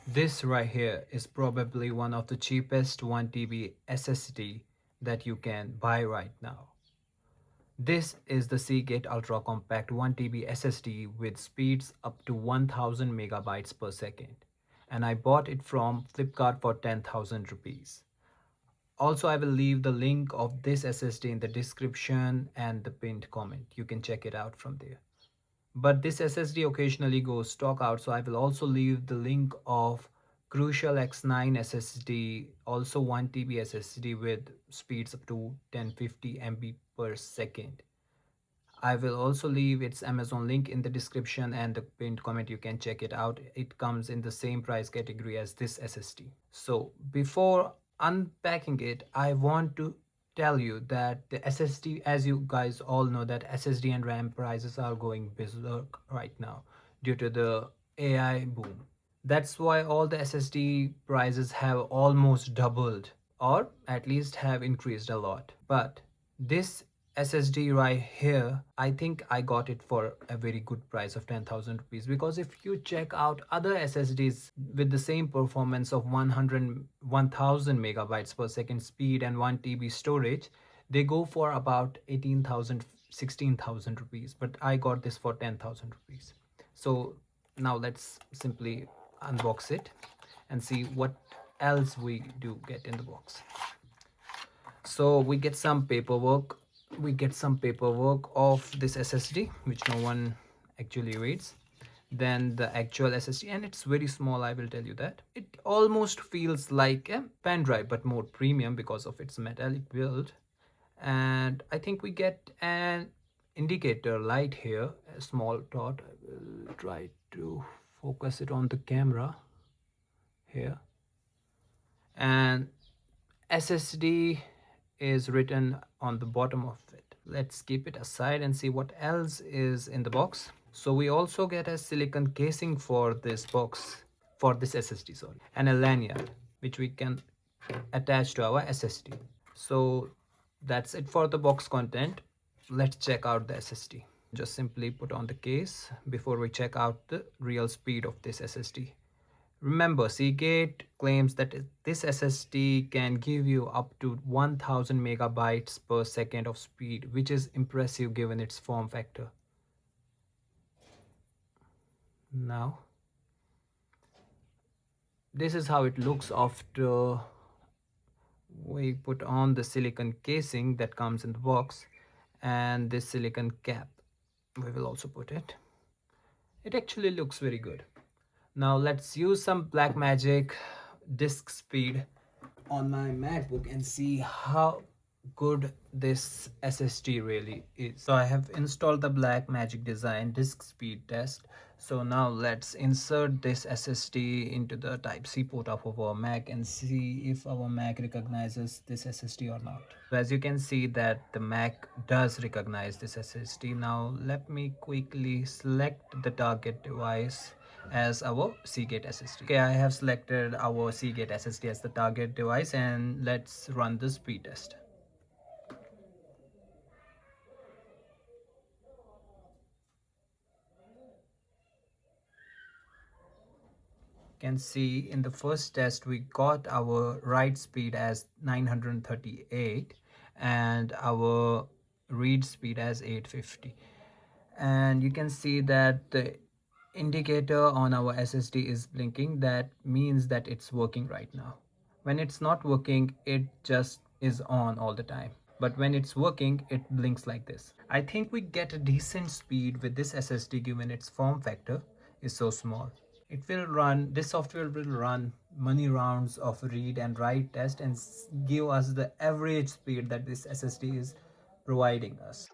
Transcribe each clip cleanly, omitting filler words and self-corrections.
This right here is probably one of the cheapest 1 TB SSD that you can buy right now. This is the Seagate Ultra Compact 1 TB SSD with speeds up to 1000 megabytes per second. And I bought it from Flipkart for 10,000 rupees. Also, I will leave the link of this SSD in the description and the pinned comment. You can check it out from there. But this SSD occasionally goes stock out, so I will also leave the link of Crucial X9 SSD, also 1 TB SSD with speeds up to 1050 MB per second. I will also leave its Amazon link in the description and the pinned comment. You can check it out. It comes in the same price category as this SSD. So before unpacking it, I want to tell you that the SSD, as you guys all know, that SSD and RAM prices are going berserk right now due to the AI boom. That's why all the SSD prices have almost doubled, or at least have increased a lot. But this SSD right here, I think I got it for a very good price of 10,000 rupees, because if you check out other SSDs with the same performance of 1000 megabytes per second speed and 1 TB storage, they go for about 18,000, 16,000 rupees, but I got this for 10,000 rupees. So now let's simply unbox it and see what else we do get in the box. So we get some paperwork. Of this SSD, which no one actually reads. Then the actual SSD, and it's very small, I will tell you that. It almost feels like a pen drive, but more premium because of its metallic build. And I think we get an indicator light here, a small dot. I will try to focus it on the camera here. And SSD is written on the bottom of it. Let's keep it aside and see what else is in the box. So we also get a silicon casing for this box, for this SSD, sorry, and a lanyard which we can attach to our SSD. So that's it for the box content. Let's check out the SSD. Just simply put on the case before we check out the real speed of this SSD. Remember, Seagate claims that this SSD can give you up to 1000 megabytes per second of speed, which is impressive given its form factor. Now, this is how it looks after we put on the silicon casing that comes in the box, and this silicon cap. We will also put it. It actually looks very good. Now let's use some Blackmagic disk speed on my MacBook and see how good this SSD really is. So I have installed the Blackmagic Design disk speed test. So now let's insert this SSD into the Type-C port of our Mac and see if our Mac recognizes this SSD or not. So as you can see that the Mac does recognize this SSD. Now let me quickly select the target device as our Seagate SSD. Okay, I have selected our Seagate SSD as the target device, and let's run the speed test. Can see in the first test we got our write speed as 938 and our read speed as 850, and you can see that the indicator on our SSD is blinking. That means that it's working right now. When it's not working, it just is on all the time, but when it's working, it blinks like this. I think we get a decent speed with this SSD given its form factor is so small. It will run, this software will run many rounds of read and write test and give us the average speed that this SSD is providing us.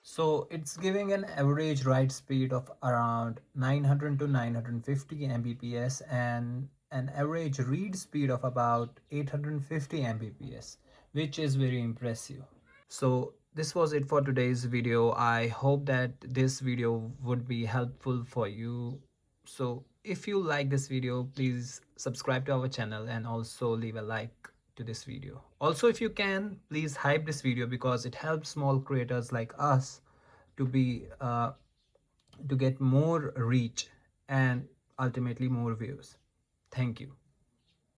So it's giving an average write speed of around 900 to 950 Mbps and an average read speed of about 850 Mbps, which is very impressive. So this was it for today's video. I hope that this video would be helpful for you. So if you like this video, please subscribe to our channel and also leave a like to this video. Also, if you can, please hype this video because it helps small creators like us to be to get more reach and ultimately more views. Thank you.